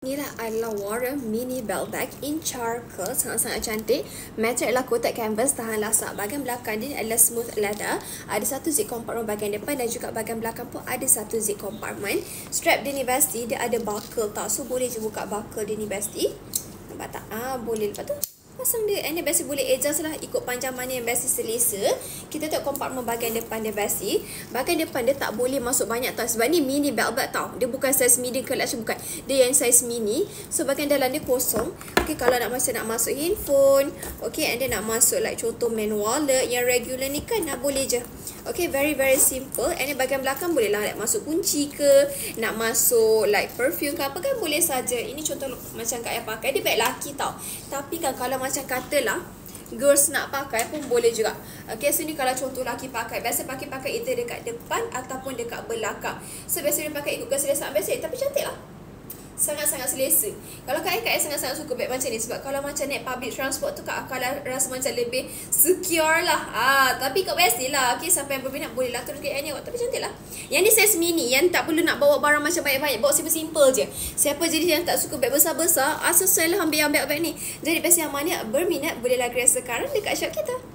Inilah adalah Warren Mini Belt Bag in Charcoal. Sangat-sangat cantik. Material adalah coated canvas, tahan lasak. Bahagian belakang dia adalah smooth leather. Ada satu zip compartment bahagian depan dan juga bahagian belakang pun ada satu zip compartment. Strap dia ni besti, dia ada buckle tau. So boleh je buka buckle dia ni besti. Nampak tak? Boleh. Lepas tu pasang dia. And dia biasa boleh adjust lah ikut panjang mana yang biasa selesa. Kita tengok kompartmen bahagian depan dia biasa. Bahagian depan dia tak boleh masuk banyak tau. Sebab ni mini belt bag tau. Dia bukan size medium ke large, bukan. Dia yang size mini. So bahagian dalam dia kosong. Okay, kalau nak masuk handphone. Okay, and then nak masuk like contoh main wallet yang regular ni kan, boleh je. Okay, very simple. And then bahagian belakang boleh lah like masuk kunci ke, nak masuk like perfume ke apa kan boleh saja. Ini contoh macam Kak Ayah pakai. Dia bag laki tau. Tapi kan kalau macam katalah girls nak pakai pun boleh juga. Okay, so ni kalau contoh laki pakai, biasa pakai either dekat depan ataupun dekat belakang. So biasa dia pakai ikut keselesaan biasa, tapi cantik lah. Sangat-sangat selesa. Kalau Kak Ayah sangat-sangat suka beg macam ni. Sebab kalau macam naik public transport tu Kak akan rasa macam lebih secure lah. Tapi kat best lah. Okay, siapa yang berminat boleh lah turun ke ni. Tapi cantik lah. Yang ni size mini, yang tak perlu nak bawa barang macam banyak-banyak. Bawa simple-simple je. Siapa jadi yang tak suka beg besar-besar, sesuai lah ambil yang beg-beg ni. Jadi biasa yang mana berminat bolehlah grab sekarang dekat shop kita.